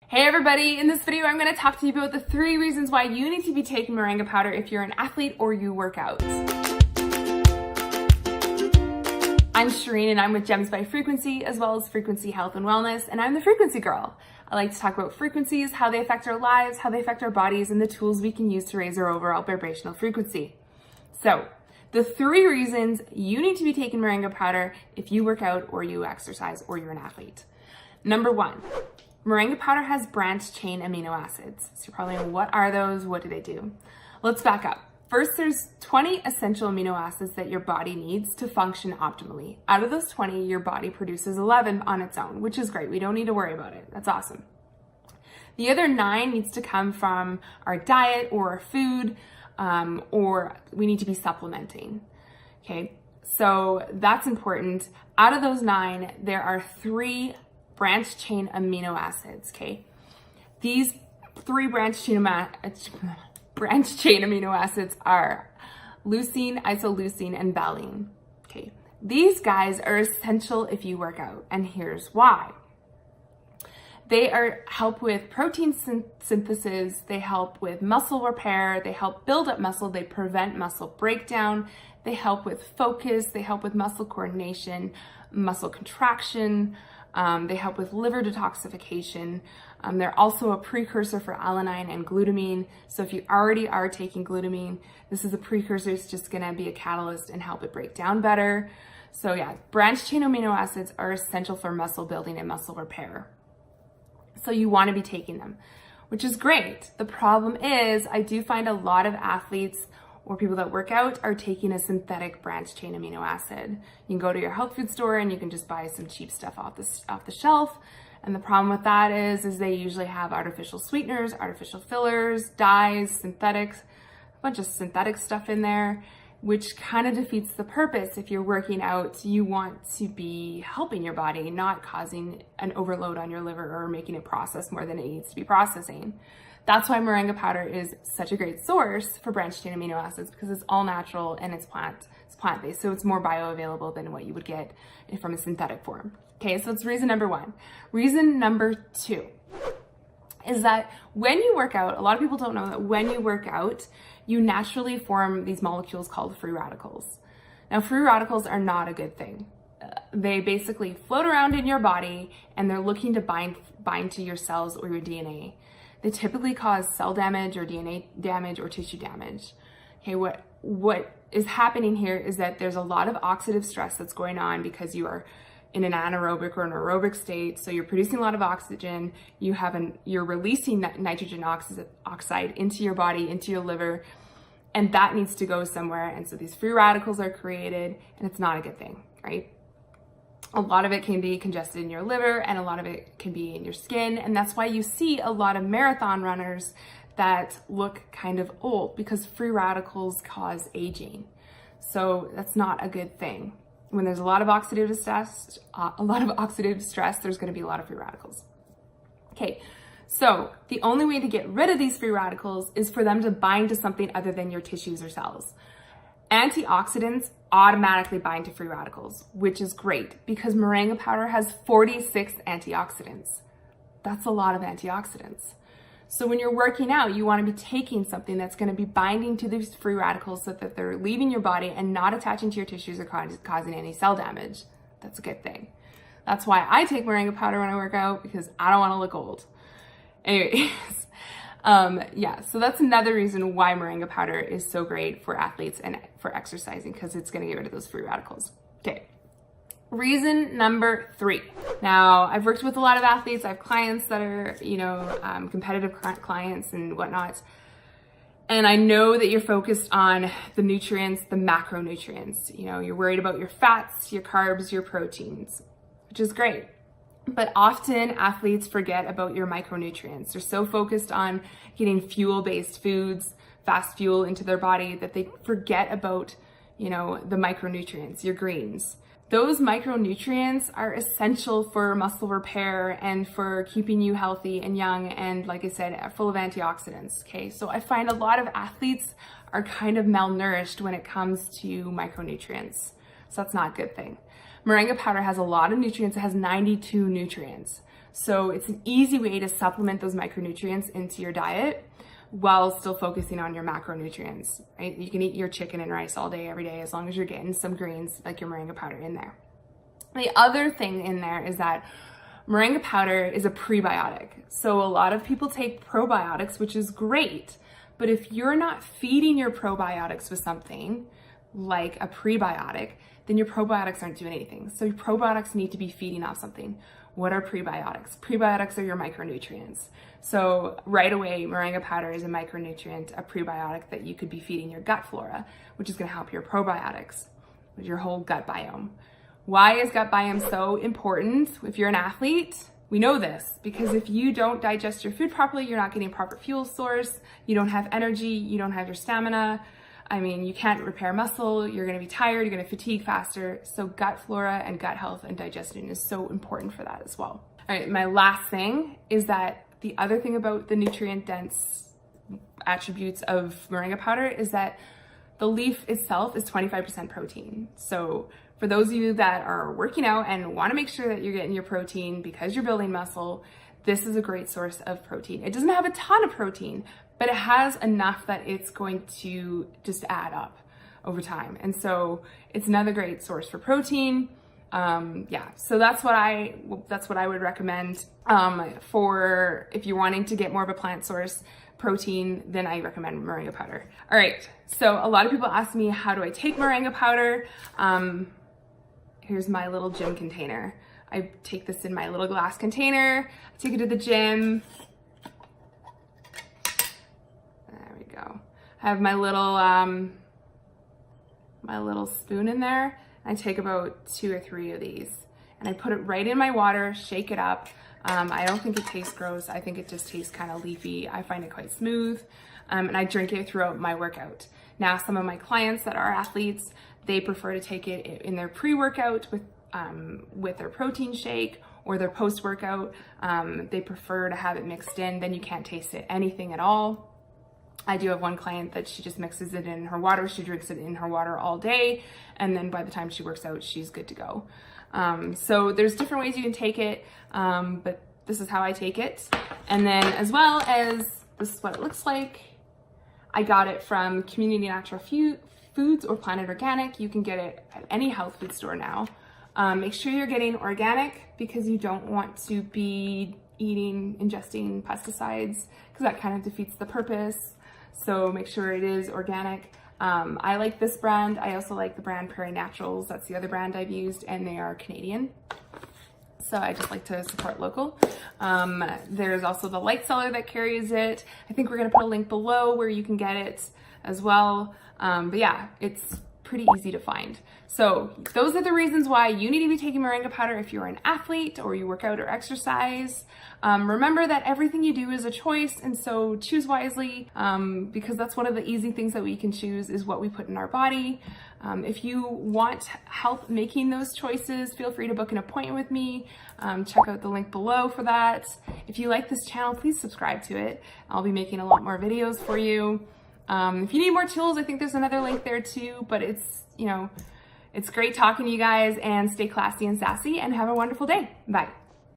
Hey everybody, in this video I'm going to talk to you about the 3 reasons why you need to be taking Moringa powder if you're an athlete or you work out. I'm Shireen and I'm with Gems by Frequency, as well as Frequency Health and Wellness, and I'm the Frequency Girl. I like to talk about frequencies, how they affect our lives, how they affect our bodies, and the tools we can use to raise our overall vibrational frequency. So, the 3 reasons you need to be taking Moringa powder if you work out or you exercise or you're an athlete. Number 1. Moringa powder has branched-chain amino acids. So you're probably wondering, what are those? What do they do? Let's back up. First, there's 20 essential amino acids that your body needs to function optimally. Out of those 20, your body produces 11 on its own, which is great. We don't need to worry about it. That's awesome. The other 9 needs to come from our diet or our food, or we need to be supplementing. Okay, so that's important. Out of those 9, there are 3 branched chain amino acids, okay? These 3 branched chain amino acids are leucine, isoleucine, and valine, okay? These guys are essential if you work out, and here's why. They help with protein synthesis, they help with muscle repair, they help build up muscle, they prevent muscle breakdown, they help with focus, they help with muscle coordination, muscle contraction, they help with liver detoxification. They're also a precursor for alanine and glutamine. So if you already are taking glutamine, this is a precursor. It's just gonna be a catalyst and help it break down better. So yeah, branched chain amino acids are essential for muscle building and muscle repair. So you wanna be taking them, which is great. The problem is I do find a lot of athletes or people that work out are taking a synthetic branched chain amino acid. You can go to your health food store and you can just buy some cheap stuff off the shelf. And the problem with that is they usually have artificial sweeteners, artificial fillers, dyes, synthetics, a bunch of synthetic stuff in there, which kind of defeats the purpose. If you're working out, you want to be helping your body, not causing an overload on your liver or making it process more than it needs to be processing. That's why Moringa powder is such a great source for branched chain amino acids, because it's all natural and it's plant-based, so it's more bioavailable than what you would get from a synthetic form. Okay, so that's reason number 1. Reason number 2 is that when you work out, a lot of people don't know that when you work out, you naturally form these molecules called free radicals. Now, free radicals are not a good thing. They basically float around in your body and they're looking to bind to your cells or your DNA. They typically cause cell damage or DNA damage or tissue damage. Okay, what is happening here is that there's a lot of oxidative stress that's going on because you are in an anaerobic or an aerobic state. So you're producing a lot of oxygen, you're releasing nitrogen oxide into your body, into your liver, and that needs to go somewhere. And so these free radicals are created, and it's not a good thing, right? A lot of it can be congested in your liver and a lot of it can be in your skin. And that's why you see a lot of marathon runners that look kind of old, because free radicals cause aging. So that's not a good thing. When there's a lot of oxidative stress, there's going to be a lot of free radicals. Okay, so the only way to get rid of these free radicals is for them to bind to something other than your tissues or cells. Antioxidants automatically bind to free radicals, which is great because Moringa powder has 46 antioxidants. That's a lot of antioxidants. So when you're working out, you want to be taking something that's going to be binding to these free radicals so that they're leaving your body and not attaching to your tissues or causing any cell damage. That's a good thing. That's why I take Moringa powder when I work out, because I don't want to look old. Anyways, yeah, so that's another reason why Moringa powder is so great for athletes and for exercising, because it's going to get rid of those free radicals. Okay. Reason number 3. Now, I've worked with a lot of athletes. I have clients that are, competitive clients and whatnot. And I know that you're focused on the nutrients, the macronutrients. You're worried about your fats, your carbs, your proteins, which is great. But often athletes forget about your micronutrients. They're so focused on getting fuel-based foods, fast fuel into their body, that they forget about, the micronutrients, your greens. Those micronutrients are essential for muscle repair and for keeping you healthy and young, and like I said, full of antioxidants, okay? So I find a lot of athletes are kind of malnourished when it comes to micronutrients. So that's not a good thing. Moringa powder has a lot of nutrients. It has 92 nutrients. So it's an easy way to supplement those micronutrients into your diet while still focusing on your macronutrients, right? You can eat your chicken and rice all day, every day, as long as you're getting some greens like your moringa powder in there. The other thing in there is that moringa powder is a prebiotic. So a lot of people take probiotics, which is great, but if you're not feeding your probiotics with something like a prebiotic, then your probiotics aren't doing anything. So your probiotics need to be feeding off something. What are prebiotics? Prebiotics are your micronutrients. So right away, moringa powder is a micronutrient, a prebiotic that you could be feeding your gut flora, which is gonna help your probiotics, with your whole gut biome. Why is gut biome so important? If you're an athlete, we know this, because if you don't digest your food properly, you're not getting proper fuel source, you don't have energy, you don't have your stamina. I mean, you can't repair muscle, you're gonna be tired, you're gonna fatigue faster. So gut flora and gut health and digestion is so important for that as well. All right, my last thing is that the other thing about the nutrient dense attributes of moringa powder is that the leaf itself is 25% protein. So for those of you that are working out and wanna make sure that you're getting your protein because you're building muscle, this is a great source of protein. It doesn't have a ton of protein, but it has enough that it's going to just add up over time. And so it's another great source for protein. Yeah, so that's what I would recommend for if you're wanting to get more of a plant source protein, then I recommend moringa powder. All right, so a lot of people ask me, how do I take moringa powder? Here's my little gym container. I take this in my little glass container, I take it to the gym. There we go. I have my little spoon in there. I take about 2 or 3 of these and I put it right in my water, shake it up. I don't think it tastes gross. I think it just tastes kind of leafy. I find it quite smooth, and I drink it throughout my workout. Now, some of my clients that are athletes, they prefer to take it in their pre-workout with their protein shake or their post-workout. They prefer to have it mixed in, then you can't taste it anything at all. I do have one client that she just mixes it in her water. She drinks it in her water all day, and then by the time she works out, she's good to go. So there's different ways you can take it, but this is how I take it. And then as well as, this is what it looks like. I got it from Community Natural Foods or Planet Organic. You can get it at any health food store now. Make sure you're getting organic because you don't want to be ingesting pesticides because that kind of defeats the purpose. So make sure it is organic. I like this brand. I also like the brand Prairie Naturals. That's the other brand I've used, and they are Canadian. So I just like to support local. There's also the Light Seller that carries it. I think we're gonna put a link below where you can get it as well. But yeah, it's pretty easy to find. So those are the reasons why you need to be taking moringa powder if you're an athlete or you work out or exercise. Remember that everything you do is a choice, and so choose wisely, because that's one of the easy things that we can choose is what we put in our body. If you want help making those choices, feel free to book an appointment with me. Check out the link below for that. If you like this channel, please subscribe to it. I'll be making a lot more videos for you. If you need more tools, I think there's another link there too, but it's great talking to you guys, and stay classy and sassy and have a wonderful day. Bye.